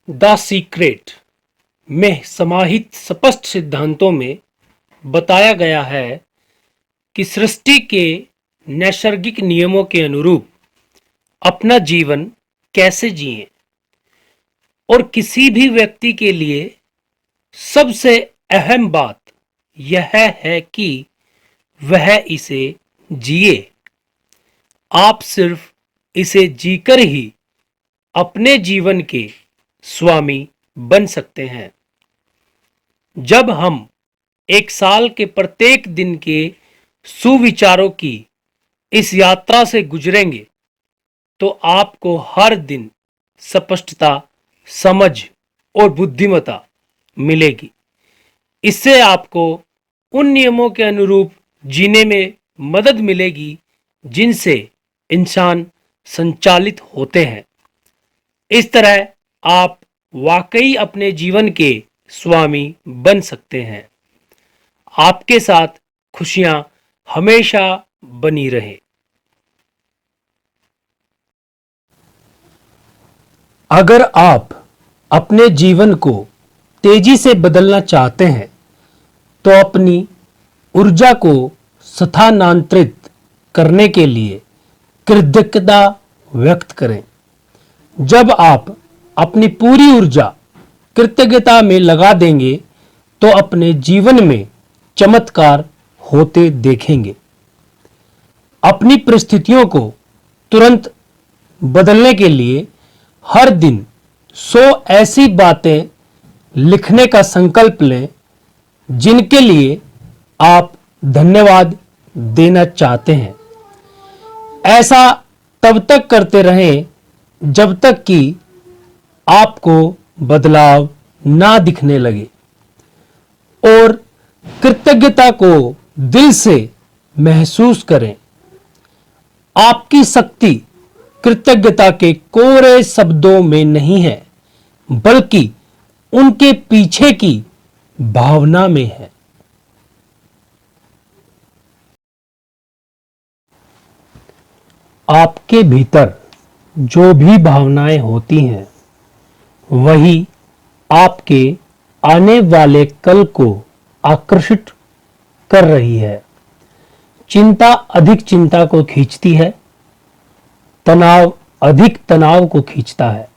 The secret में समाहित स्पष्ट सिद्धांतों में बताया गया है कि सृष्टि के नैसर्गिक नियमों के अनुरूप अपना जीवन कैसे जिएं और किसी भी व्यक्ति के लिए सबसे अहम बात यह है कि वह इसे जिए। आप सिर्फ इसे जीकर ही अपने जीवन के स्वामी बन सकते हैं। जब हम एक साल के प्रत्येक दिन के सुविचारों की इस यात्रा से गुजरेंगे तो आपको हर दिन स्पष्टता, समझ और बुद्धिमत्ता मिलेगी। इससे आपको उन नियमों के अनुरूप जीने में मदद मिलेगी जिनसे इंसान संचालित होते हैं। इस तरह आप वाकई अपने जीवन के स्वामी बन सकते हैं। आपके साथ खुशियां हमेशा बनी रहे। अगर आप अपने जीवन को तेजी से बदलना चाहते हैं तो अपनी ऊर्जा को स्थानांतरित करने के लिए कृतज्ञता व्यक्त करें। जब आप अपनी पूरी ऊर्जा कृतज्ञता में लगा देंगे तो अपने जीवन में चमत्कार होते देखेंगे। अपनी परिस्थितियों को तुरंत बदलने के लिए हर दिन 100 ऐसी बातें लिखने का संकल्प लें जिनके लिए आप धन्यवाद देना चाहते हैं। ऐसा तब तक करते रहें जब तक कि आपको बदलाव ना दिखने लगे और कृतज्ञता को दिल से महसूस करें। आपकी शक्ति कृतज्ञता के कोरे शब्दों में नहीं है बल्कि उनके पीछे की भावना में है। आपके भीतर जो भी भावनाएं होती हैं वही आपके आने वाले कल को आकर्षित कर रही है। चिंता अधिक चिंता को खींचती है, तनाव अधिक तनाव को खींचता है,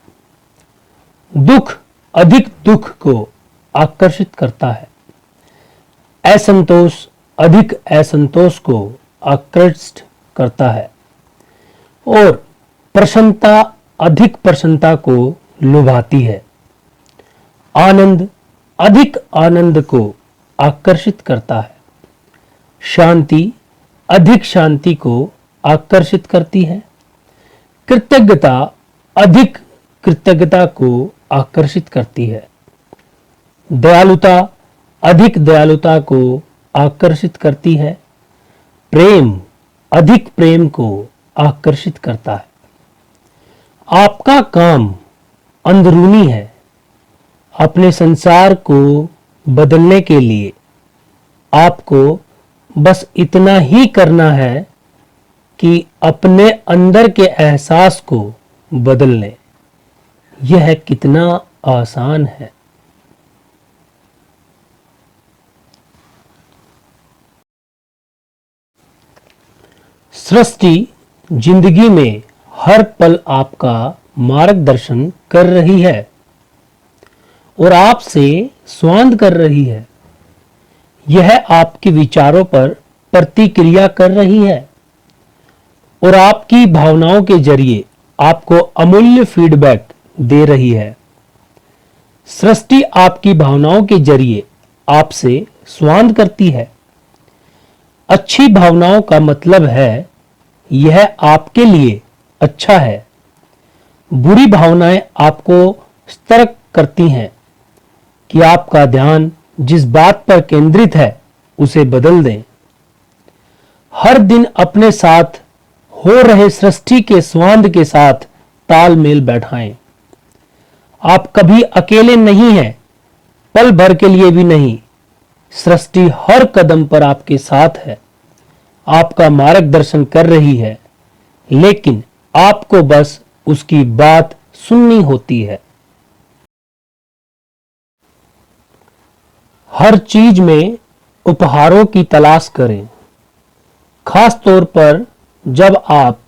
दुख अधिक दुख को आकर्षित करता है, असंतोष अधिक असंतोष को आकर्षित करता है और प्रसन्नता अधिक प्रसन्नता को लुभाती है। आनंद अधिक आनंद को आकर्षित करता है, शांति अधिक शांति को आकर्षित करती है, कृतज्ञता अधिक कृतज्ञता को आकर्षित करती है, दयालुता अधिक दयालुता को आकर्षित करती है, प्रेम अधिक प्रेम को आकर्षित करता है। आपका काम अंदरूनी है। अपने संसार को बदलने के लिए आपको बस इतना ही करना है कि अपने अंदर के एहसास को बदल लें। यह कितना आसान है। सृष्टि जिंदगी में हर पल आपका मार्गदर्शन कर रही है और आपसे संवाद कर रही है। यह आपके विचारों पर प्रतिक्रिया कर रही है और आपकी भावनाओं के जरिए आपको अमूल्य फीडबैक दे रही है। सृष्टि आपकी भावनाओं के जरिए आपसे संवाद करती है। अच्छी भावनाओं का मतलब है यह आपके लिए अच्छा है। बुरी भावनाएं आपको सतर्क करती हैं कि आपका ध्यान जिस बात पर केंद्रित है उसे बदल दें। हर दिन अपने साथ हो रहे सृष्टि के संवाद के साथ तालमेल बैठाएं। आप कभी अकेले नहीं हैं, पल भर के लिए भी नहीं। सृष्टि हर कदम पर आपके साथ है, आपका मार्गदर्शन कर रही है, लेकिन आपको बस उसकी बात सुननी होती है। हर चीज में उपहारों की तलाश करें, खास तौर पर जब आप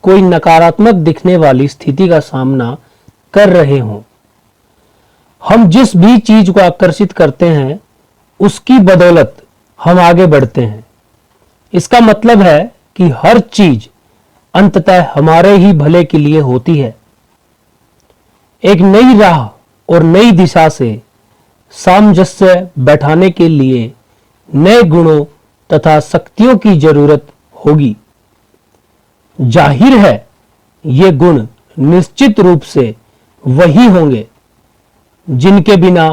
कोई नकारात्मक दिखने वाली स्थिति का सामना कर रहे हों। हम जिस भी चीज को आकर्षित करते हैं उसकी बदौलत हम आगे बढ़ते हैं। इसका मतलब है कि हर चीज अंततः हमारे ही भले के लिए होती है। एक नई राह और नई दिशा से सामंजस्य बैठाने के लिए नए गुणों तथा शक्तियों की जरूरत होगी। जाहिर है ये गुण निश्चित रूप से वही होंगे जिनके बिना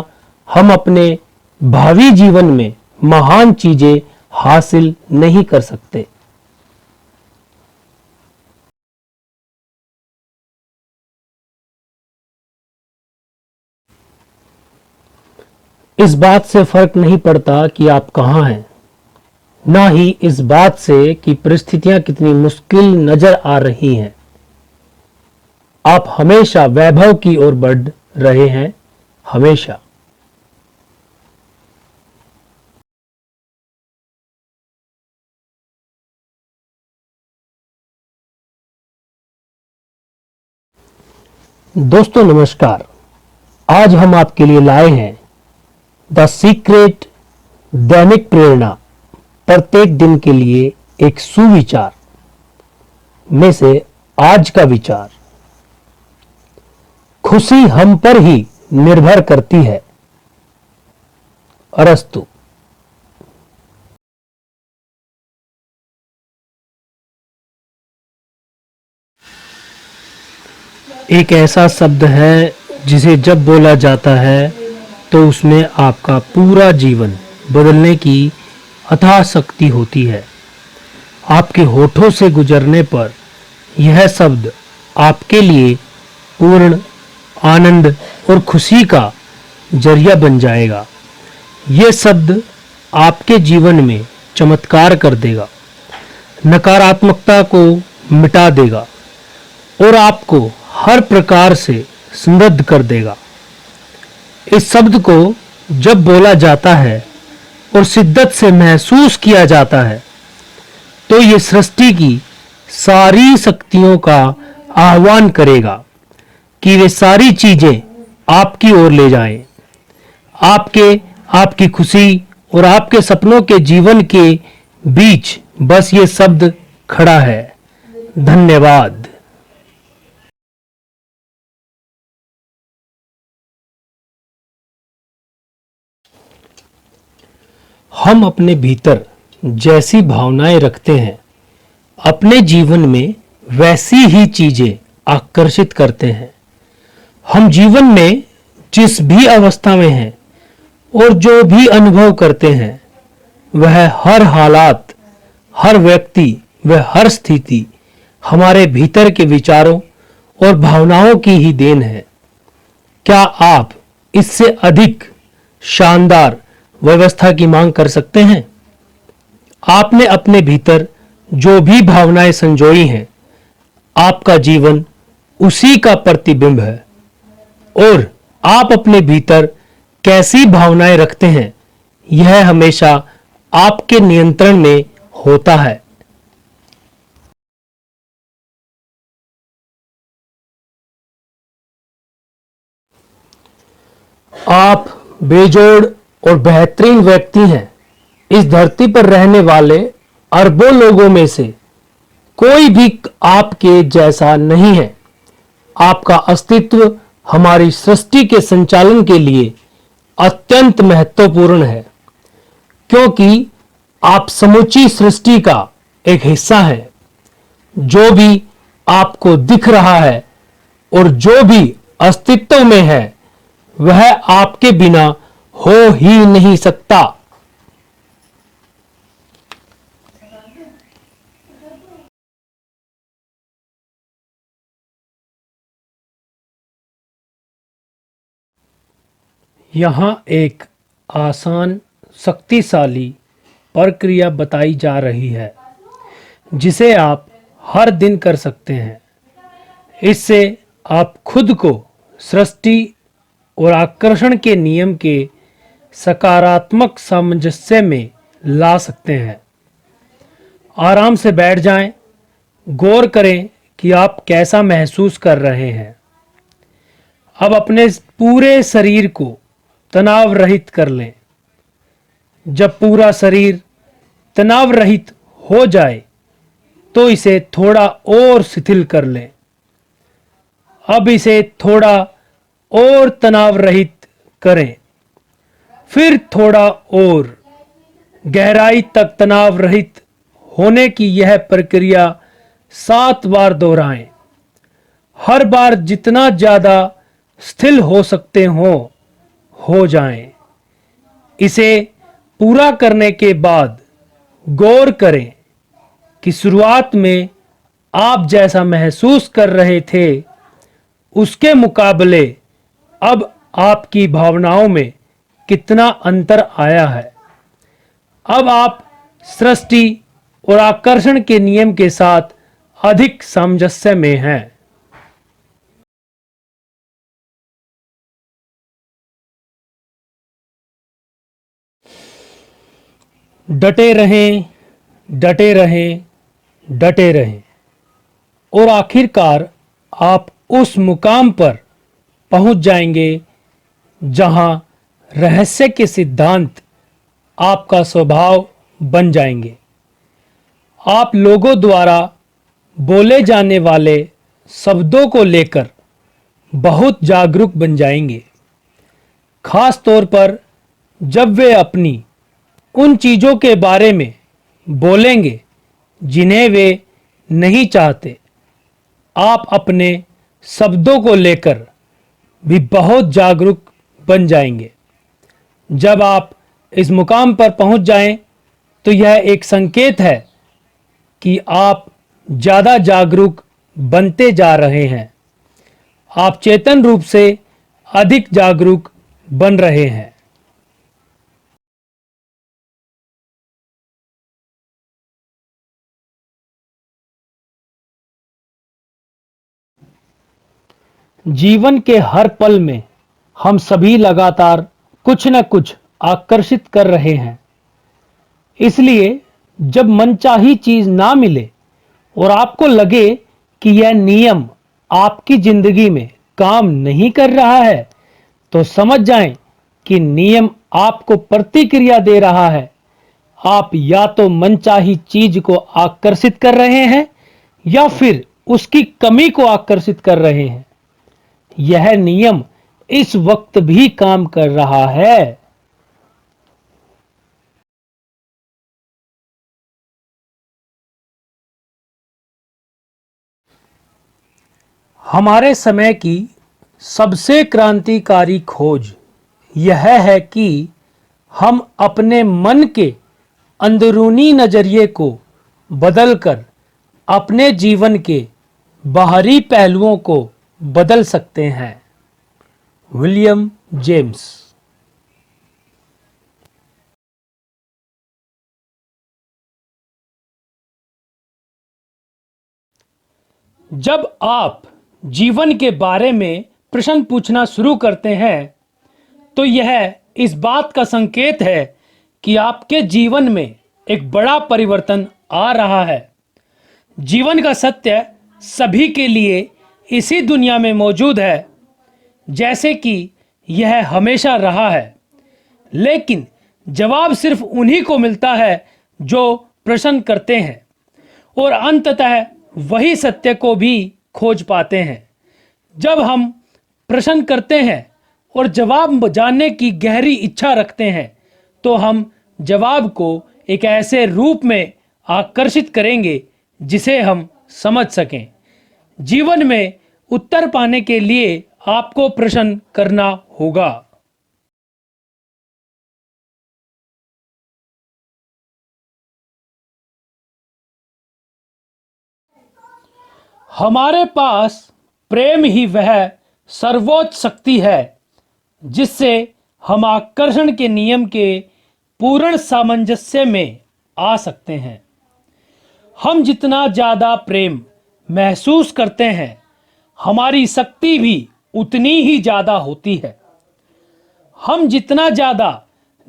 हम अपने भावी जीवन में महान चीजें हासिल नहीं कर सकते। इस बात से फर्क नहीं पड़ता कि आप कहां हैं, ना ही इस बात से कि परिस्थितियां कितनी मुश्किल नजर आ रही हैं। आप हमेशा वैभव की ओर बढ़ रहे हैं, हमेशा। दोस्तों नमस्कार। आज हम आपके लिए लाए हैं द सीक्रेट दैनिक प्रेरणा, प्रत्येक दिन के लिए एक सुविचार में से आज का विचार, खुशी हम पर ही निर्भर करती है। अरस्तु। एक ऐसा शब्द है जिसे जब बोला जाता है तो उसमें आपका पूरा जीवन बदलने की अथाह शक्ति होती है। आपके होठों से गुजरने पर यह शब्द आपके लिए पूर्ण आनंद और खुशी का जरिया बन जाएगा। यह शब्द आपके जीवन में चमत्कार कर देगा, नकारात्मकता को मिटा देगा और आपको हर प्रकार से समृद्ध कर देगा। इस शब्द को जब बोला जाता है और शिद्दत से महसूस किया जाता है तो ये सृष्टि की सारी शक्तियों का आह्वान करेगा कि वे सारी चीजें आपकी ओर ले जाएं। आपकी खुशी और आपके सपनों के जीवन के बीच बस ये शब्द खड़ा है। धन्यवाद। हम अपने भीतर जैसी भावनाएं रखते हैं, अपने जीवन में वैसी ही चीजें आकर्षित करते हैं। हम जीवन में जिस भी अवस्था में हैं और जो भी अनुभव करते हैं, वह हर हालात, हर व्यक्ति व हर स्थिति हमारे भीतर के विचारों और भावनाओं की ही देन है। क्या आप इससे अधिक शानदार व्यवस्था की मांग कर सकते हैं? आपने अपने भीतर जो भी भावनाएं संजोई हैं, आपका जीवन उसी का प्रतिबिंब है। और आप अपने भीतर कैसी भावनाएं रखते हैं, यह हमेशा आपके नियंत्रण में होता है। आप बेजोड़ और बेहतरीन व्यक्ति हैं। इस धरती पर रहने वाले अरबों लोगों में से कोई भी आपके जैसा नहीं है। आपका अस्तित्व हमारी सृष्टि के संचालन के लिए अत्यंत महत्वपूर्ण है, क्योंकि आप समूची सृष्टि का एक हिस्सा हैं। जो भी आपको दिख रहा है और जो भी अस्तित्व में है, वह आपके बिना हो ही नहीं सकता। यहां एक आसान, शक्तिशाली प्रक्रिया बताई जा रही है जिसे आप हर दिन कर सकते हैं। इससे आप खुद को सृष्टि और आकर्षण के नियम के सकारात्मक सामंजस्य में ला सकते हैं। आराम से बैठ जाएं, गौर करें कि आप कैसा महसूस कर रहे हैं। अब अपने पूरे शरीर को तनाव रहित कर लें। जब पूरा शरीर तनाव रहित हो जाए तो इसे थोड़ा और शिथिल कर लें। अब इसे थोड़ा और तनाव रहित करें, फिर थोड़ा और। गहराई तक तनाव रहित होने की यह प्रक्रिया 7 बार दोहराएं। हर बार जितना ज्यादा स्थिर हो सकते हो जाएं। इसे पूरा करने के बाद गौर करें कि शुरुआत में आप जैसा महसूस कर रहे थे उसके मुकाबले अब आपकी भावनाओं में कितना अंतर आया है। अब आप सृष्टि और आकर्षण के नियम के साथ अधिक सामंजस्य में हैं। डटे रहें, डटे रहें, डटे रहें और आखिरकार आप उस मुकाम पर पहुंच जाएंगे जहां रहस्य के सिद्धांत आपका स्वभाव बन जाएंगे। आप लोगों द्वारा बोले जाने वाले शब्दों को लेकर बहुत जागरूक बन जाएंगे, खास तौर पर जब वे अपनी उन चीजों के बारे में बोलेंगे जिन्हें वे नहीं चाहते। आप अपने शब्दों को लेकर भी बहुत जागरूक बन जाएंगे। जब आप इस मुकाम पर पहुंच जाएं तो यह एक संकेत है कि आप ज्यादा जागरूक बनते जा रहे हैं। आप चेतन रूप से अधिक जागरूक बन रहे हैं। जीवन के हर पल में हम सभी लगातार कुछ न कुछ आकर्षित कर रहे हैं। इसलिए जब मनचाही चीज ना मिले और आपको लगे कि यह नियम आपकी जिंदगी में काम नहीं कर रहा है, तो समझ जाएं कि नियम आपको प्रतिक्रिया दे रहा है। आप या तो मनचाही चीज को आकर्षित कर रहे हैं या फिर उसकी कमी को आकर्षित कर रहे हैं। यह नियम इस वक्त भी काम कर रहा है। हमारे समय की सबसे क्रांतिकारी खोज यह है कि हम अपने मन के अंदरूनी नजरिए को बदलकर अपने जीवन के बाहरी पहलुओं को बदल सकते हैं। William James. जब आप जीवन के बारे में प्रश्न पूछना शुरू करते हैं तो यह इस बात का संकेत है कि आपके जीवन में एक बड़ा परिवर्तन आ रहा है। जीवन का सत्य सभी के लिए इसी दुनिया में मौजूद है, जैसे कि यह हमेशा रहा है, लेकिन जवाब सिर्फ उन्हीं को मिलता है जो प्रश्न करते हैं और अंततः वही सत्य को भी खोज पाते हैं। जब हम प्रश्न करते हैं और जवाब जानने की गहरी इच्छा रखते हैं तो हम जवाब को एक ऐसे रूप में आकर्षित करेंगे जिसे हम समझ सकें। जीवन में उत्तर पाने के लिए आपको प्रश्न करना होगा। हमारे पास प्रेम ही वह सर्वोच्च शक्ति है जिससे हम आकर्षण के नियम के पूर्ण सामंजस्य में आ सकते हैं। हम जितना ज्यादा प्रेम महसूस करते हैं, हमारी शक्ति भी उतनी ही ज्यादा होती है। हम जितना ज्यादा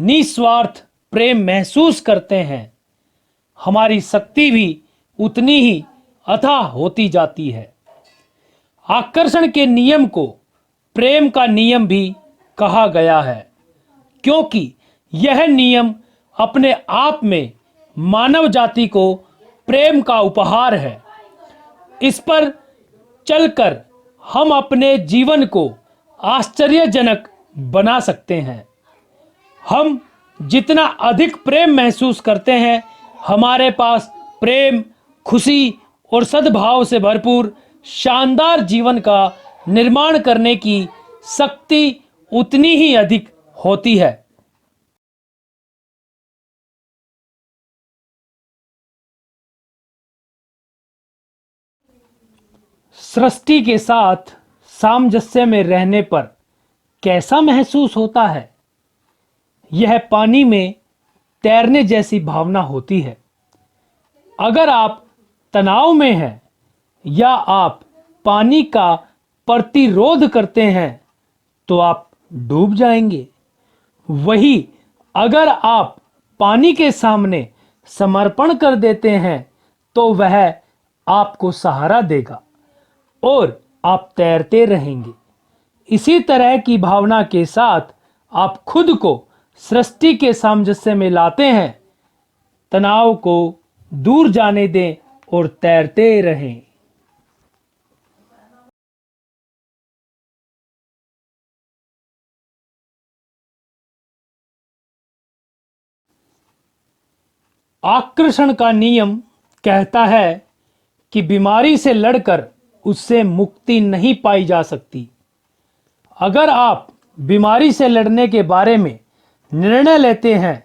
निस्वार्थ प्रेम महसूस करते हैं, हमारी शक्ति भी उतनी ही अथाह होती जाती है। आकर्षण के नियम को प्रेम का नियम भी कहा गया है, क्योंकि यह नियम अपने आप में मानव जाति को प्रेम का उपहार है। इस पर चलकर हम अपने जीवन को आश्चर्यजनक बना सकते हैं। हम जितना अधिक प्रेम महसूस करते हैं, हमारे पास प्रेम, खुशी और सद्भाव से भरपूर शानदार जीवन का निर्माण करने की शक्ति उतनी ही अधिक होती है। सृष्टि के साथ सामंजस्य में रहने पर कैसा महसूस होता है? यह पानी में तैरने जैसी भावना होती है। अगर आप तनाव में हैं या आप पानी का प्रतिरोध करते हैं तो आप डूब जाएंगे। वही अगर आप पानी के सामने समर्पण कर देते हैं तो वह आपको सहारा देगा और आप तैरते रहेंगे। इसी तरह की भावना के साथ आप खुद को सृष्टि के सामंजस्य में लाते हैं। तनाव को दूर जाने दें और तैरते रहें। आकर्षण का नियम कहता है कि बीमारी से लड़कर उससे मुक्ति नहीं पाई जा सकती। अगर आप बीमारी से लड़ने के बारे में निर्णय लेते हैं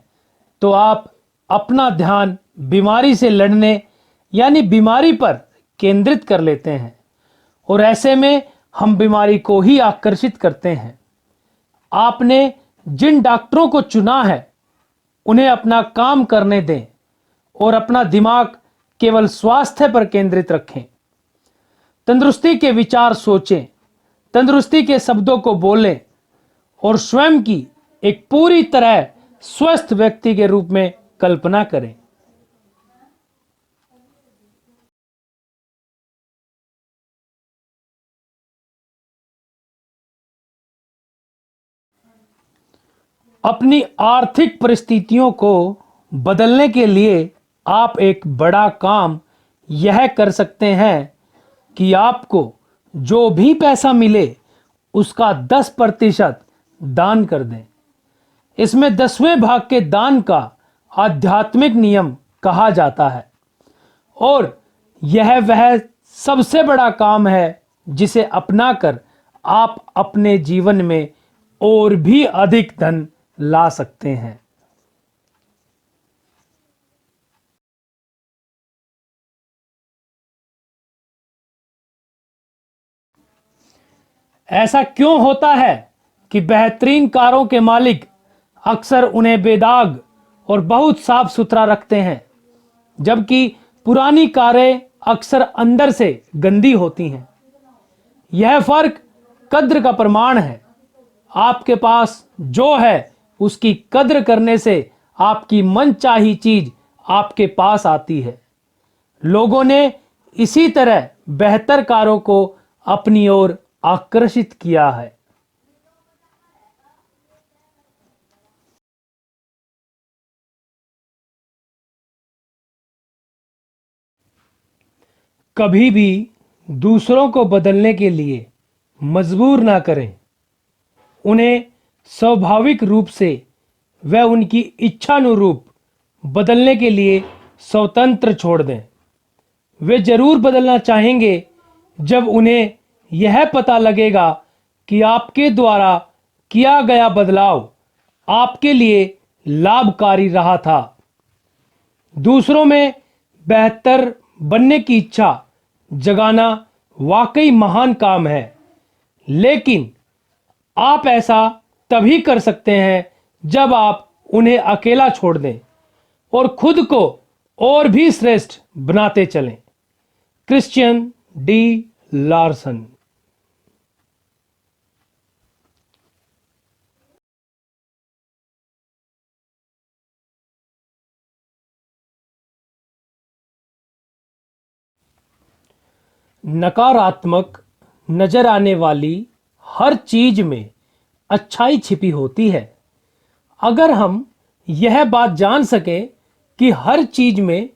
तो आप अपना ध्यान बीमारी से लड़ने यानी बीमारी पर केंद्रित कर लेते हैं और ऐसे में हम बीमारी को ही आकर्षित करते हैं। आपने जिन डॉक्टरों को चुना है उन्हें अपना काम करने दें और अपना दिमाग केवल स्वास्थ्य पर केंद्रित रखें। तंदुरुस्ती के विचार सोचें, तंदुरुस्ती के शब्दों को बोलें और स्वयं की एक पूरी तरह स्वस्थ व्यक्ति के रूप में कल्पना करें। अपनी आर्थिक परिस्थितियों को बदलने के लिए आप एक बड़ा काम यह कर सकते हैं कि आपको जो भी पैसा मिले उसका 10% दान कर दें। इसमें 10वें भाग के दान का आध्यात्मिक नियम कहा जाता है और यह वह सबसे बड़ा काम है जिसे अपनाकर आप अपने जीवन में और भी अधिक धन ला सकते हैं। ऐसा क्यों होता है कि बेहतरीन कारों के मालिक अक्सर उन्हें बेदाग और बहुत साफ सुथरा रखते हैं, जबकि पुरानी कारें अक्सर अंदर से गंदी होती हैं? यह फर्क कद्र का प्रमाण है। आपके पास जो है उसकी कद्र करने से आपकी मनचाही चीज आपके पास आती है। लोगों ने इसी तरह बेहतर कारों को अपनी ओर आकर्षित किया है। कभी भी दूसरों को बदलने के लिए मजबूर ना करें। उन्हें स्वाभाविक रूप से व उनकी इच्छानुरूप बदलने के लिए स्वतंत्र छोड़ दें। वे जरूर बदलना चाहेंगे जब उन्हें यह पता लगेगा कि आपके द्वारा किया गया बदलाव आपके लिए लाभकारी रहा था। दूसरों में बेहतर बनने की इच्छा जगाना वाकई महान काम है, लेकिन आप ऐसा तभी कर सकते हैं जब आप उन्हें अकेला छोड़ दें और खुद को और भी श्रेष्ठ बनाते चलें। Christian D Larsen. नकारात्मक नजर आने वाली हर चीज में अच्छाई छिपी होती है। अगर हम यह बात जान सके कि हर चीज में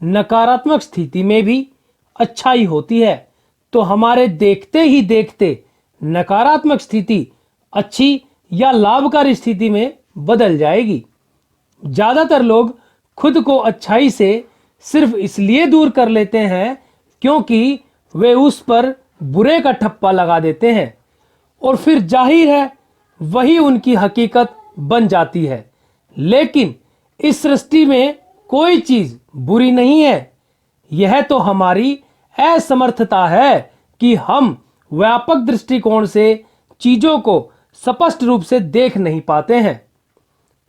नकारात्मक स्थिति में भी अच्छाई होती है, तो हमारे देखते ही देखते नकारात्मक स्थिति अच्छी या लाभकारी स्थिति में बदल जाएगी। ज्यादातर लोग खुद को अच्छाई से सिर्फ इसलिए दूर कर लेते हैं क्योंकि वे उस पर बुरे का ठप्पा लगा देते हैं और फिर जाहिर है वही उनकी हकीकत बन जाती है। लेकिन इस सृष्टि में कोई चीज बुरी नहीं है। यह तो हमारी असमर्थता है कि हम व्यापक दृष्टिकोण से चीजों को स्पष्ट रूप से देख नहीं पाते हैं।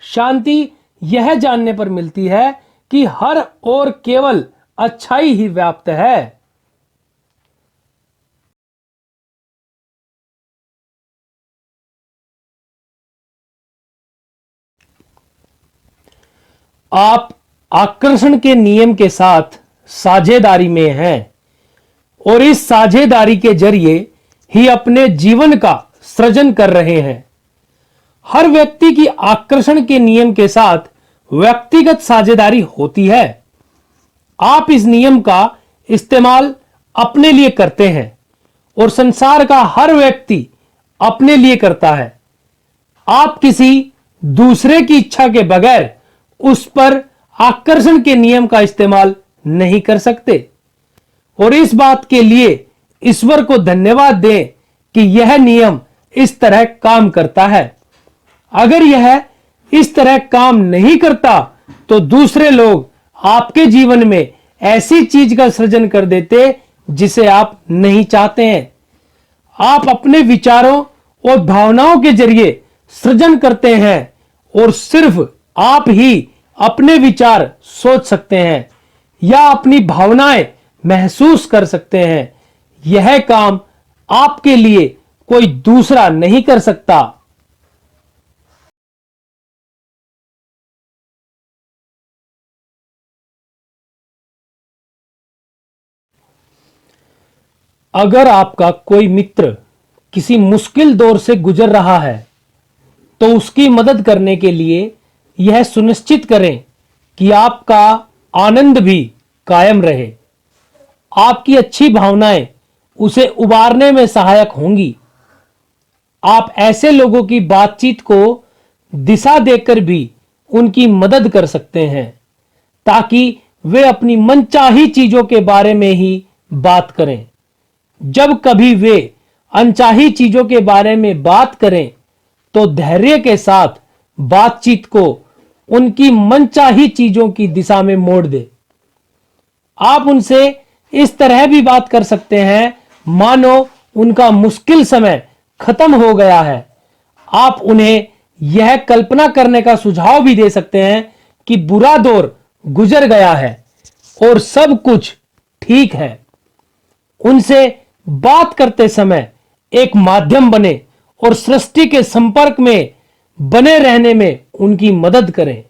शांति यह जानने पर मिलती है कि हर ओर केवल अच्छाई ही व्याप्त है। आप आकर्षण के नियम के साथ साझेदारी में हैं और इस साझेदारी के जरिए ही अपने जीवन का सृजन कर रहे हैं। हर व्यक्ति की आकर्षण के नियम के साथ व्यक्तिगत साझेदारी होती है। आप इस नियम का इस्तेमाल अपने लिए करते हैं और संसार का हर व्यक्ति अपने लिए करता है। आप किसी दूसरे की इच्छा के बगैर उस पर आकर्षण के नियम का इस्तेमाल नहीं कर सकते और इस बात के लिए ईश्वर को धन्यवाद दें कि यह नियम इस तरह काम करता है। अगर यह इस तरह काम नहीं करता तो दूसरे लोग आपके जीवन में ऐसी चीज का सृजन कर देते जिसे आप नहीं चाहते हैं। आप अपने विचारों और भावनाओं के जरिए सृजन करते हैं और सिर्फ आप ही अपने विचार सोच सकते हैं या अपनी भावनाएं महसूस कर सकते हैं। यह काम आपके लिए कोई दूसरा नहीं कर सकता। अगर आपका कोई मित्र किसी मुश्किल दौर से गुजर रहा है तो उसकी मदद करने के लिए यह सुनिश्चित करें कि आपका आनंद भी कायम रहे। आपकी अच्छी भावनाएं उसे उबारने में सहायक होंगी। आप ऐसे लोगों की बातचीत को दिशा देकर भी उनकी मदद कर सकते हैं ताकि वे अपनी मनचाही चीजों के बारे में ही बात करें। जब कभी वे अनचाही चीजों के बारे में बात करें तो धैर्य के साथ बातचीत को उनकी मनचाही चीजों की दिशा में मोड़ दे। आप उनसे इस तरह भी बात कर सकते हैं मानो उनका मुश्किल समय खत्म हो गया है। आप उन्हें यह कल्पना करने का सुझाव भी दे सकते हैं कि बुरा दौर गुजर गया है और सब कुछ ठीक है। उनसे बात करते समय एक माध्यम बने और सृष्टि के संपर्क में बने रहने में उनकी मदद करें।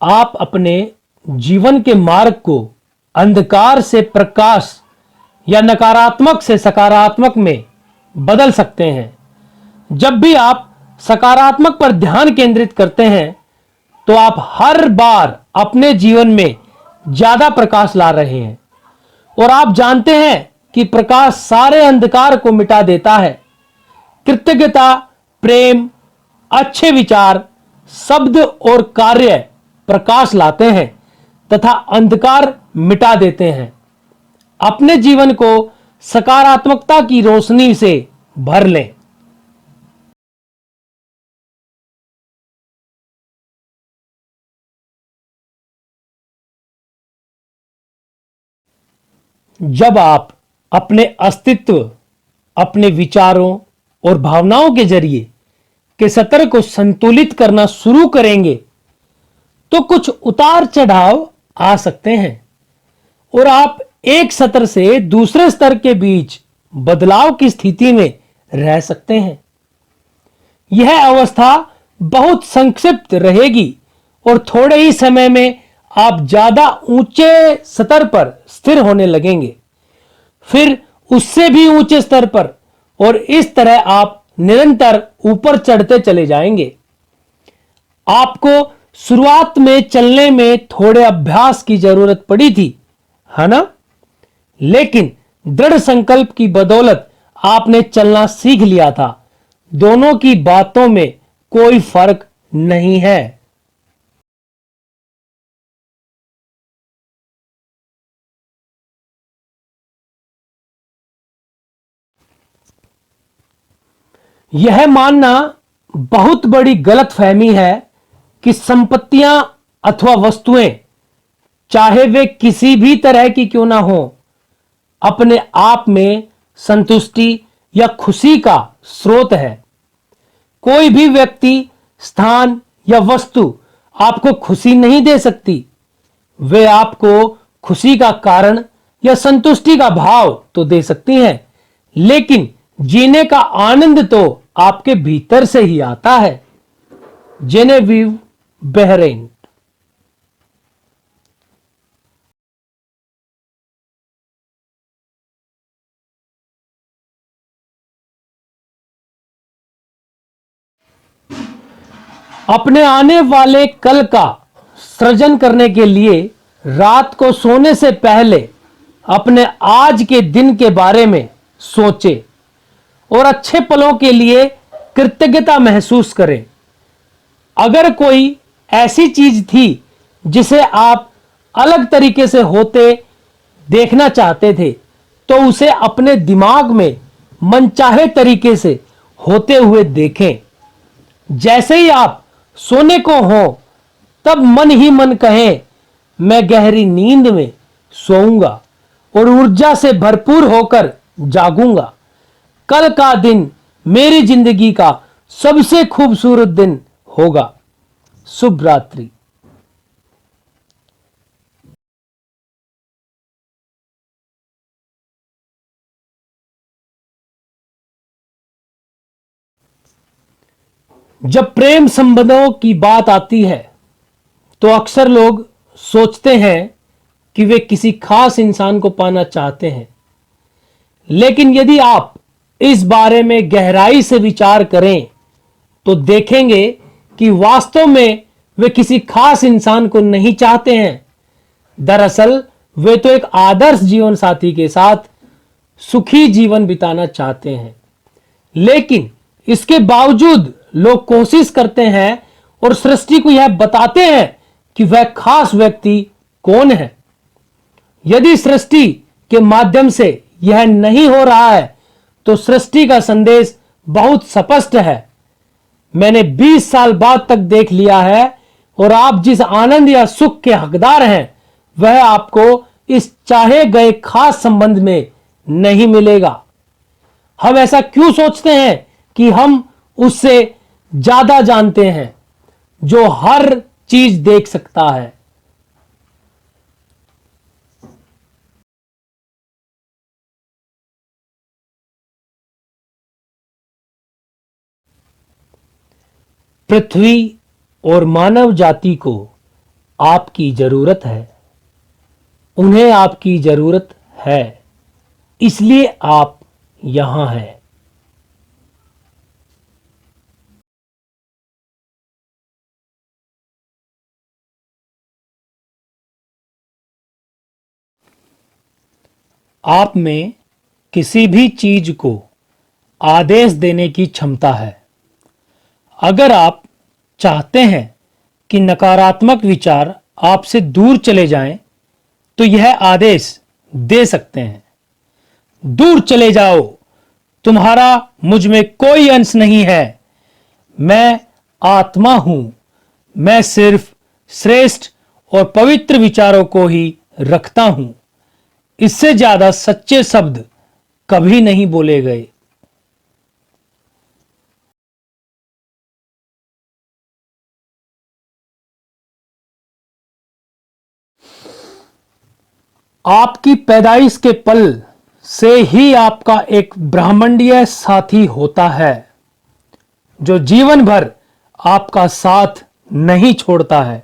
आप अपने जीवन के मार्ग को अंधकार से प्रकाश या नकारात्मक से सकारात्मक में बदल सकते हैं। जब भी आप सकारात्मक पर ध्यान केंद्रित करते हैं तो आप हर बार अपने जीवन में ज्यादा प्रकाश ला रहे हैं और आप जानते हैं कि प्रकाश सारे अंधकार को मिटा देता है। कृतज्ञता, प्रेम, अच्छे विचार, शब्द और कार्य प्रकाश लाते हैं तथा अंधकार मिटा देते हैं। अपने जीवन को सकारात्मकता की रोशनी से भर लें। जब आप अपने अस्तित्व, अपने विचारों और भावनाओं के जरिए के सत्र को संतुलित करना शुरू करेंगे तो कुछ उतार चढ़ाव आ सकते हैं और आप एक सत्र से दूसरे स्तर के बीच बदलाव की स्थिति में रह सकते हैं। यह अवस्था बहुत संक्षिप्त रहेगी और थोड़े ही समय में आप ज्यादा ऊंचे स्तर पर स्थिर होने लगेंगे, फिर उससे भी ऊंचे स्तर पर, और इस तरह आप निरंतर ऊपर चढ़ते चले जाएंगे। आपको शुरुआत में चलने में थोड़े अभ्यास की जरूरत पड़ी थी, है ना? लेकिन दृढ़ संकल्प की बदौलत आपने चलना सीख लिया था। दोनों की बातों में कोई फर्क नहीं है। यह मानना बहुत बड़ी गलतफहमी है कि संपत्तियां अथवा वस्तुएं, चाहे वे किसी भी तरह की क्यों ना हो, अपने आप में संतुष्टि या खुशी का स्रोत है। कोई भी व्यक्ति, स्थान या वस्तु आपको खुशी नहीं दे सकती। वे आपको खुशी का कारण या संतुष्टि का भाव तो दे सकती हैं, लेकिन जीने का आनंद तो आपके भीतर से ही आता है। जेनेविव बेहरेन। अपने आने वाले कल का सृजन करने के लिए रात को सोने से पहले अपने आज के दिन के बारे में सोचें और अच्छे पलों के लिए कृतज्ञता महसूस करें। अगर कोई ऐसी चीज थी जिसे आप अलग तरीके से होते देखना चाहते थे, तो उसे अपने दिमाग में मनचाहे तरीके से होते हुए देखें। जैसे ही आप सोने को हो, तब मन ही मन कहें, मैं गहरी नींद में सोऊंगा और ऊर्जा से भरपूर होकर जागूंगा। कल का दिन मेरी जिंदगी का सबसे खूबसूरत दिन होगा। शुभ रात्रि। जब प्रेम संबंधों की बात आती है, तो अक्सर लोग सोचते हैं कि वे किसी खास इंसान को पाना चाहते हैं। लेकिन यदि आप इस बारे में गहराई से विचार करें, तो देखेंगे कि वास्तव में वे किसी खास इंसान को नहीं चाहते हैं। दरअसल वे तो एक आदर्श जीवन साथी के साथ सुखी जीवन बिताना चाहते हैं। लेकिन इसके बावजूद लोग कोशिश करते हैं और सृष्टि को यह बताते हैं कि वह खास व्यक्ति कौन है। यदि सृष्टि के माध्यम से यह नहीं हो रहा है, तो सृष्टि का संदेश बहुत स्पष्ट है। मैंने 20 साल बाद तक देख लिया है, और आप जिस आनंद या सुख के हकदार हैं, वह आपको इस चाहे गए खास संबंध में नहीं मिलेगा। हम ऐसा क्यों सोचते हैं कि हम उससे ज्यादा जानते हैं, जो हर चीज देख सकता है? पृथ्वी और मानव जाति को आपकी जरूरत है। उन्हें आपकी जरूरत है, इसलिए आप यहां हैं। आप में किसी भी चीज को आदेश देने की क्षमता है। अगर आप चाहते हैं कि नकारात्मक विचार आपसे दूर चले जाएं, तो यह आदेश दे सकते हैं, दूर चले जाओ, तुम्हारा मुझ में कोई अंश नहीं है। मैं आत्मा हूं। मैं सिर्फ श्रेष्ठ और पवित्र विचारों को ही रखता हूं। इससे ज्यादा सच्चे शब्द कभी नहीं बोले गए। आपकी पैदाइश के पल से ही आपका एक ब्रह्मांडीय साथी होता है। जो जीवन भर आपका साथ नहीं छोड़ता है।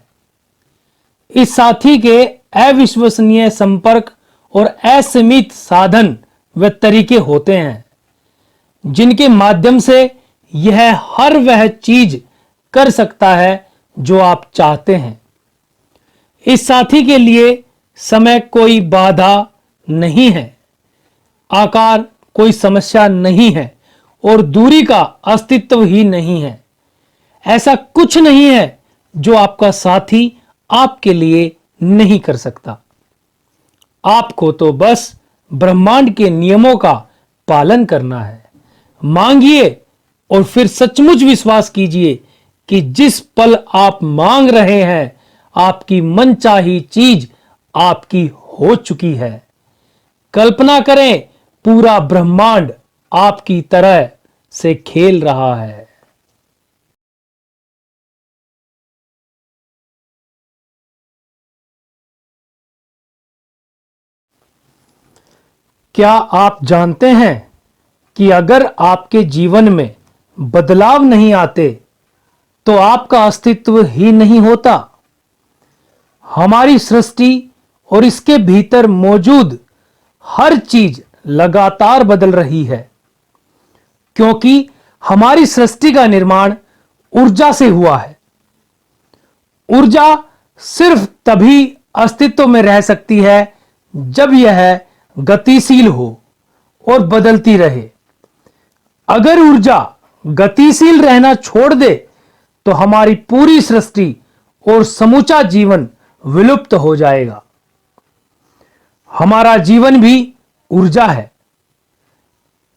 इस साथी के अविश्वसनीय संपर्क और असीमित साधन व तरीके होते हैं जिनके माध्यम से यह हर वह चीज कर सकता है जो आप चाहते हैं। इस साथी के लिए समय कोई बाधा नहीं है, आकार कोई समस्या नहीं है और दूरी का अस्तित्व ही नहीं है। ऐसा कुछ नहीं है जो आपका साथी आपके लिए नहीं कर सकता। आपको तो बस ब्रह्मांड के नियमों का पालन करना है। मांगिए और फिर सचमुच विश्वास कीजिए कि जिस पल आप मांग रहे हैं आपकी मनचाही चीज आपकी हो चुकी है। कल्पना करें पूरा ब्रह्मांड आपकी तरह से खेल रहा है। क्या आप जानते हैं कि अगर आपके जीवन में बदलाव नहीं आते तो आपका अस्तित्व ही नहीं होता। हमारी सृष्टि और इसके भीतर मौजूद हर चीज लगातार बदल रही है क्योंकि हमारी सृष्टि का निर्माण ऊर्जा से हुआ है। ऊर्जा सिर्फ तभी अस्तित्व में रह सकती है जब यह गतिशील हो और बदलती रहे। अगर ऊर्जा गतिशील रहना छोड़ दे तो हमारी पूरी सृष्टि और समूचा जीवन विलुप्त हो जाएगा। हमारा जीवन भी ऊर्जा है,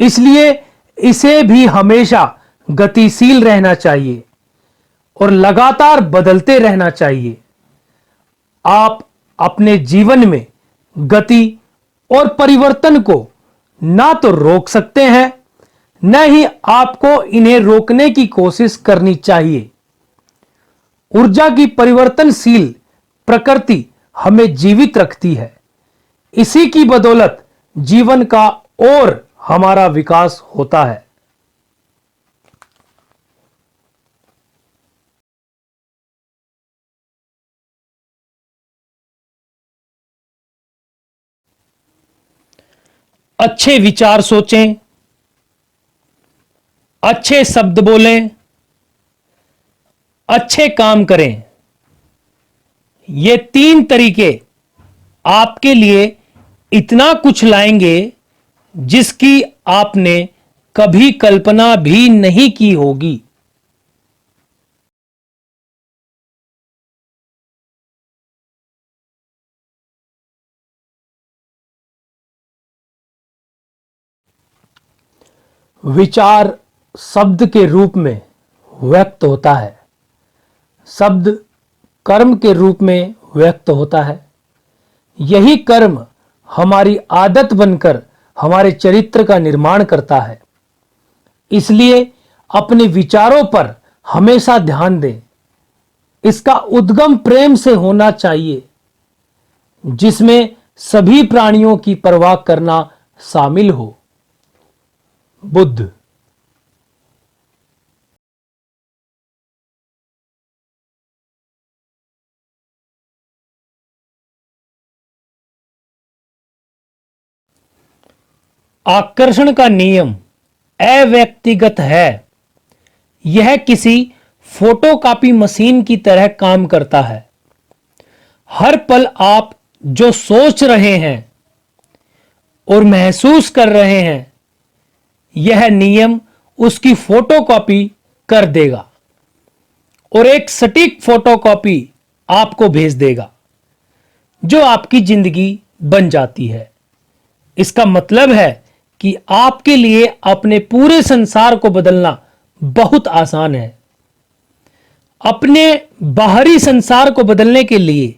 इसलिए इसे भी हमेशा गतिशील रहना चाहिए और लगातार बदलते रहना चाहिए। आप अपने जीवन में गति और परिवर्तन को ना तो रोक सकते हैं, न ही आपको इन्हें रोकने की कोशिश करनी चाहिए। ऊर्जा की परिवर्तनशील प्रकृति हमें जीवित रखती है। इसी की बदौलत जीवन का और हमारा विकास होता है। अच्छे विचार सोचें, अच्छे शब्द बोलें, अच्छे काम करें। ये तीन तरीके आपके लिए इतना कुछ लाएंगे जिसकी आपने कभी कल्पना भी नहीं की होगी। विचार शब्द के रूप में व्यक्त होता है, शब्द कर्म के रूप में व्यक्त होता है। यही कर्म हमारी आदत बनकर हमारे चरित्र का निर्माण करता है। इसलिए अपने विचारों पर हमेशा ध्यान दें। इसका उद्गम प्रेम से होना चाहिए जिसमें सभी प्राणियों की परवाह करना शामिल हो। बुद्ध। आकर्षण का नियम अव्यक्तिगत है। यह किसी फोटोकॉपी मशीन की तरह काम करता है। हर पल आप जो सोच रहे हैं और महसूस कर रहे हैं यह नियम उसकी फोटोकॉपी कर देगा और एक सटीक फोटोकॉपी आपको भेज देगा जो आपकी जिंदगी बन जाती है। इसका मतलब है कि आपके लिए अपने पूरे संसार को बदलना बहुत आसान है। अपने बाहरी संसार को बदलने के लिए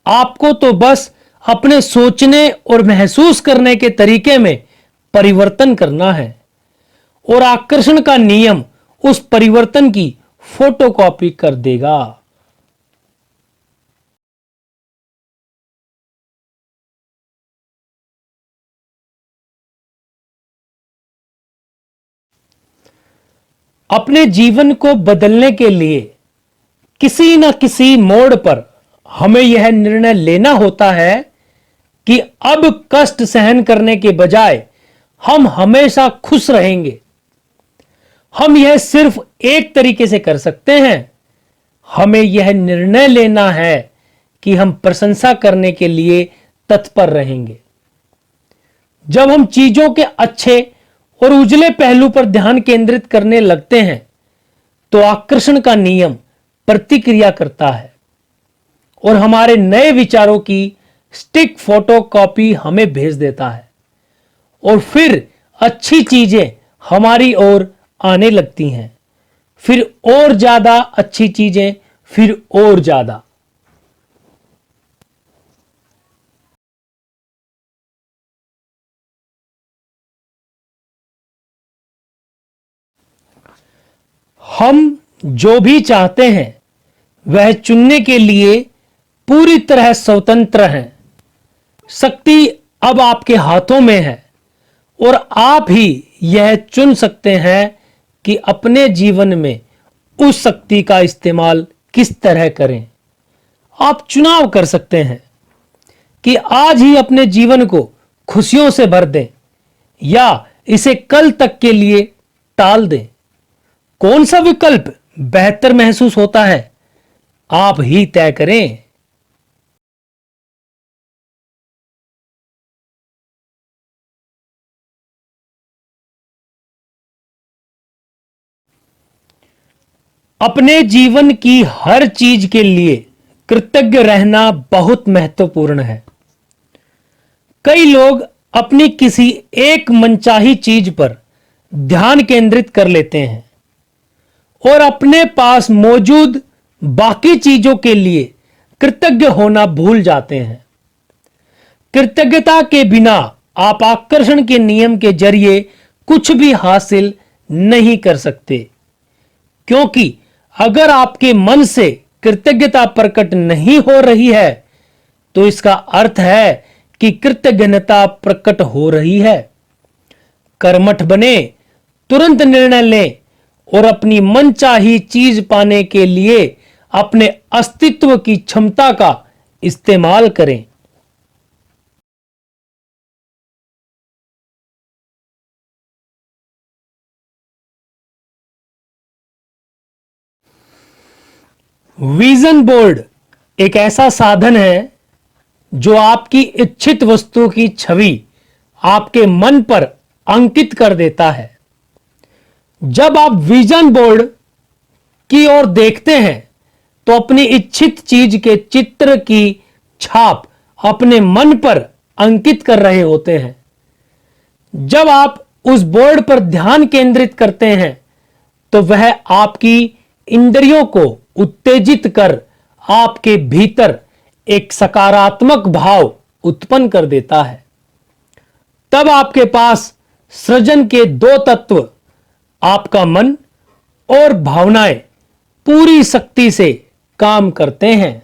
आपको तो बस अपने सोचने और महसूस करने के तरीके में परिवर्तन करना है और आकर्षण का नियम उस परिवर्तन की फोटोकॉपी कर देगा। अपने जीवन को बदलने के लिए किसी न किसी मोड़ पर हमें यह निर्णय लेना होता है कि अब कष्ट सहन करने के बजाय हम हमेशा खुश रहेंगे। हम यह सिर्फ एक तरीके से कर सकते हैं। हमें यह निर्णय लेना है कि हम प्रशंसा करने के लिए तत्पर रहेंगे। जब हम चीजों के अच्छे और उजले पहलू पर ध्यान केंद्रित करने लगते हैं तो आकर्षण का नियम प्रतिक्रिया करता है और हमारे नए विचारों की स्टिक फोटोकॉपी हमें भेज देता है और फिर अच्छी चीजें हमारी ओर आने लगती हैं, फिर और ज्यादा अच्छी चीजें, फिर और ज्यादा। हम जो भी चाहते हैं वह चुनने के लिए पूरी तरह स्वतंत्र हैं। शक्ति अब आपके हाथों में है और आप ही यह चुन सकते हैं कि अपने जीवन में उस शक्ति का इस्तेमाल किस तरह करें। आप चुनाव कर सकते हैं कि आज ही अपने जीवन को खुशियों से भर दें या इसे कल तक के लिए टाल दें। कौन सा विकल्प बेहतर महसूस होता है, आप ही तय करें। अपने जीवन की हर चीज के लिए कृतज्ञ रहना बहुत महत्वपूर्ण है। कई लोग अपनी किसी एक मनचाही चीज पर ध्यान केंद्रित कर लेते हैं और अपने पास मौजूद बाकी चीजों के लिए कृतज्ञ होना भूल जाते हैं। कृतज्ञता के बिना आप आकर्षण के नियम के जरिए कुछ भी हासिल नहीं कर सकते, क्योंकि अगर आपके मन से कृतज्ञता प्रकट नहीं हो रही है तो इसका अर्थ है कि कृतज्ञता प्रकट हो रही है। कर्मठ बने, तुरंत निर्णय लें और अपनी मनचाही चीज पाने के लिए अपने अस्तित्व की क्षमता का इस्तेमाल करें। विजन बोर्ड एक ऐसा साधन है जो आपकी इच्छित वस्तु की छवि आपके मन पर अंकित कर देता है। जब आप विजन बोर्ड की ओर देखते हैं तो अपनी इच्छित चीज के चित्र की छाप अपने मन पर अंकित कर रहे होते हैं। जब आप उस बोर्ड पर ध्यान केंद्रित करते हैं तो वह आपकी इंद्रियों को उत्तेजित कर आपके भीतर एक सकारात्मक भाव उत्पन्न कर देता है। तब आपके पास सृजन के दो तत्व, आपका मन और भावनाएं, पूरी शक्ति से काम करते हैं।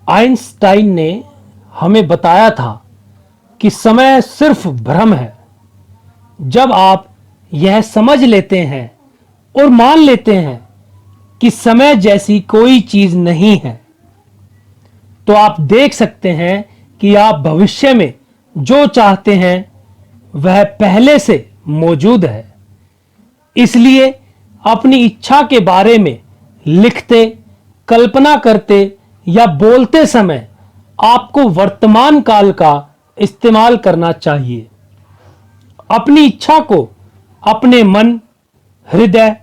आइंस्टाइन ने हमें बताया था कि समय सिर्फ भ्रम है। जब आप यह समझ लेते हैं और मान लेते हैं कि समय जैसी कोई चीज नहीं है तो आप देख सकते हैं कि आप भविष्य में जो चाहते हैं वह पहले से मौजूद है। इसलिए अपनी इच्छा के बारे में लिखते, कल्पना करते या बोलते समय आपको वर्तमान काल का इस्तेमाल करना चाहिए। अपनी इच्छा को अपने मन, हृदय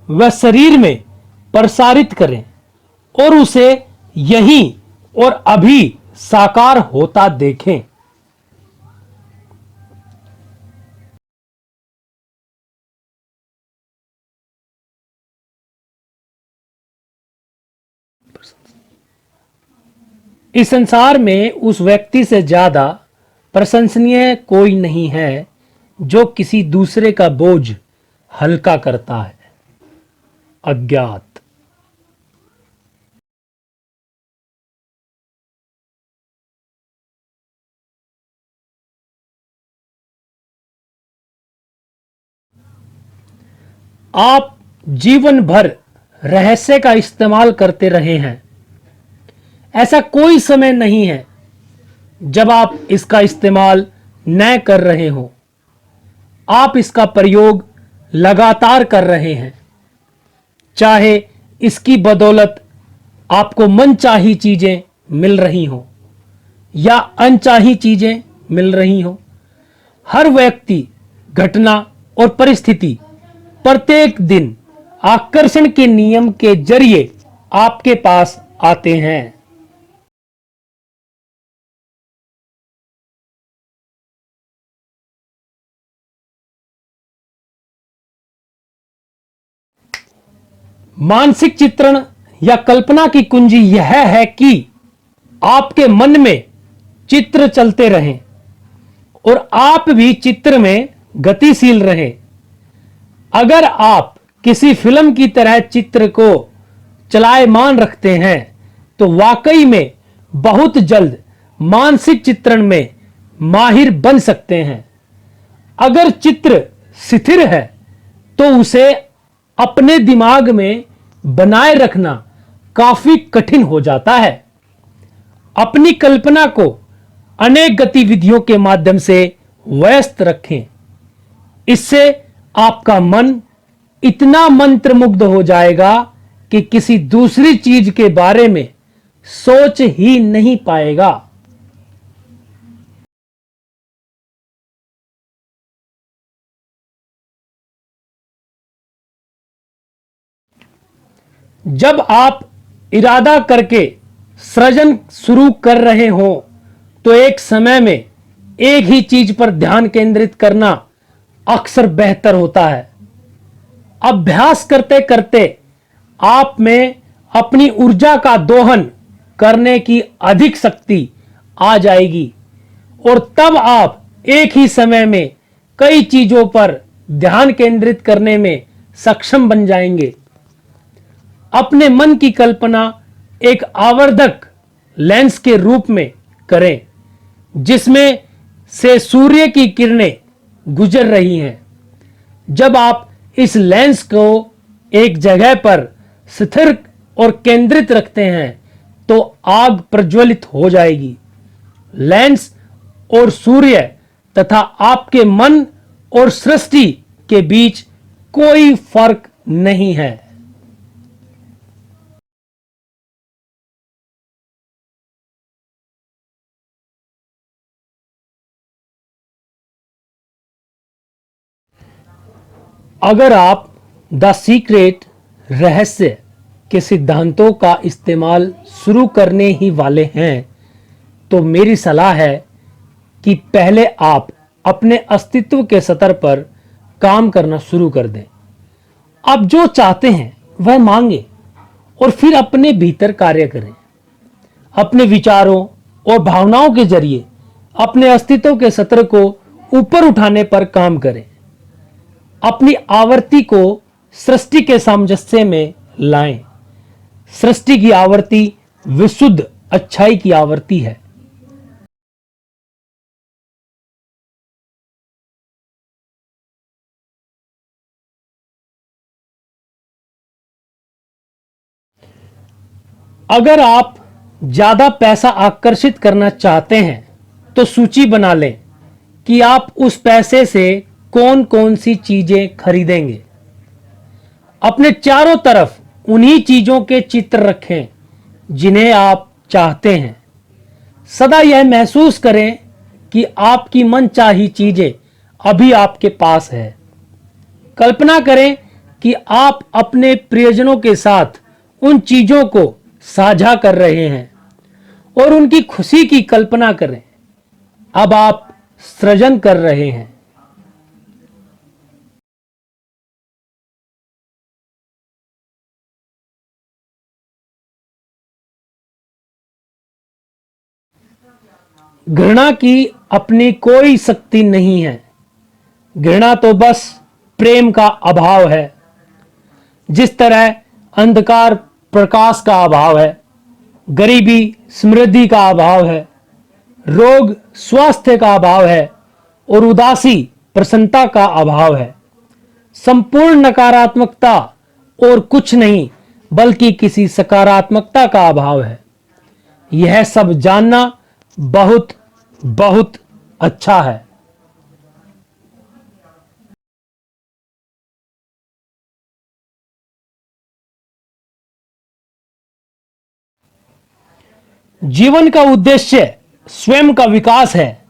व शरीर में प्रसारित करें और उसे यहीं और अभी साकार होता देखें। इस संसार में उस व्यक्ति से ज्यादा प्रशंसनीय कोई नहीं है जो किसी दूसरे का बोझ हल्का करता है। अज्ञात। आप जीवन भर रहस्य का इस्तेमाल करते रहे हैं। ऐसा कोई समय नहीं है जब आप इसका इस्तेमाल न कर रहे हो। आप इसका प्रयोग लगातार कर रहे हैं, चाहे इसकी बदौलत आपको मनचाही चीजें मिल रही हो या अनचाही चीजें मिल रही हो। हर व्यक्ति, घटना और परिस्थिति प्रत्येक दिन आकर्षण के नियम के जरिए आपके पास आते हैं। मानसिक चित्रण या कल्पना की कुंजी यह है कि आपके मन में चित्र चलते रहें और आप भी चित्र में गतिशील रहें। अगर आप किसी फिल्म की तरह चित्र को चलायमान रखते हैं तो वाकई में बहुत जल्द मानसिक चित्रण में माहिर बन सकते हैं। अगर चित्र स्थिर है तो उसे अपने दिमाग में बनाए रखना काफी कठिन हो जाता है। अपनी कल्पना को अनेक गतिविधियों के माध्यम से व्यस्त रखें। इससे आपका मन इतना मंत्रमुग्ध हो जाएगा कि किसी दूसरी चीज के बारे में सोच ही नहीं पाएगा। जब आप इरादा करके सृजन शुरू कर रहे हो तो एक समय में एक ही चीज पर ध्यान केंद्रित करना अक्सर बेहतर होता है। अभ्यास करते करते आप में अपनी ऊर्जा का दोहन करने की अधिक शक्ति आ जाएगी और तब आप एक ही समय में कई चीजों पर ध्यान केंद्रित करने में सक्षम बन जाएंगे। अपने मन की कल्पना एक आवर्धक लेंस के रूप में करें जिसमें से सूर्य की किरणें गुजर रही हैं। जब आप इस लेंस को एक जगह पर स्थिर और केंद्रित रखते हैं तो आग प्रज्वलित हो जाएगी। लेंस और सूर्य तथा आपके मन और सृष्टि के बीच कोई फर्क नहीं है। अगर आप द सीक्रेट रहस्य के सिद्धांतों का इस्तेमाल शुरू करने ही वाले हैं तो मेरी सलाह है कि पहले आप अपने अस्तित्व के स्तर पर काम करना शुरू कर दें। आप जो चाहते हैं वह मांगे और फिर अपने भीतर कार्य करें। अपने विचारों और भावनाओं के जरिए अपने अस्तित्व के स्तर को ऊपर उठाने पर काम करें। अपनी आवृत्ति को सृष्टि के सामंजस्य में लाएं। सृष्टि की आवृत्ति विशुद्ध अच्छाई की आवृत्ति है। अगर आप ज्यादा पैसा आकर्षित करना चाहते हैं तो सूची बना लें कि आप उस पैसे से कौन कौन सी चीजें खरीदेंगे। अपने चारों तरफ उन्हीं चीजों के चित्र रखें जिन्हें आप चाहते हैं। सदा यह महसूस करें कि आपकी मनचाही चीजें अभी आपके पास है। कल्पना करें कि आप अपने प्रियजनों के साथ उन चीजों को साझा कर रहे हैं और उनकी खुशी की कल्पना करें। अब आप सृजन कर रहे हैं। घृणा की अपनी कोई शक्ति नहीं है। घृणा तो बस प्रेम का अभाव है। जिस तरह अंधकार प्रकाश का अभाव है, गरीबी समृद्धि का अभाव है, रोग स्वास्थ्य का अभाव है और उदासी प्रसन्नता का अभाव है। संपूर्ण नकारात्मकता और कुछ नहीं बल्कि किसी सकारात्मकता का अभाव है। यह सब जानना बहुत बहुत अच्छा है। जीवन का उद्देश्य स्वयं का विकास है।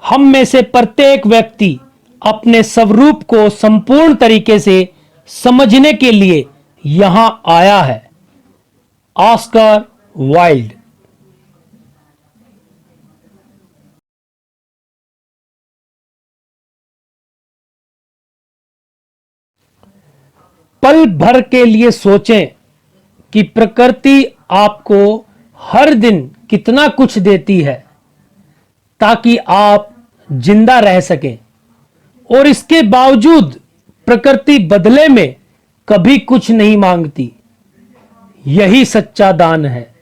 हम में से प्रत्येक व्यक्ति अपने स्वरूप को संपूर्ण तरीके से समझने के लिए यहां आया है। Oscar Wilde. पल भर के लिए सोचें कि प्रकृति आपको हर दिन कितना कुछ देती है ताकि आप जिंदा रह सकें, और इसके बावजूद प्रकृति बदले में कभी कुछ नहीं मांगती। यही सच्चा दान है।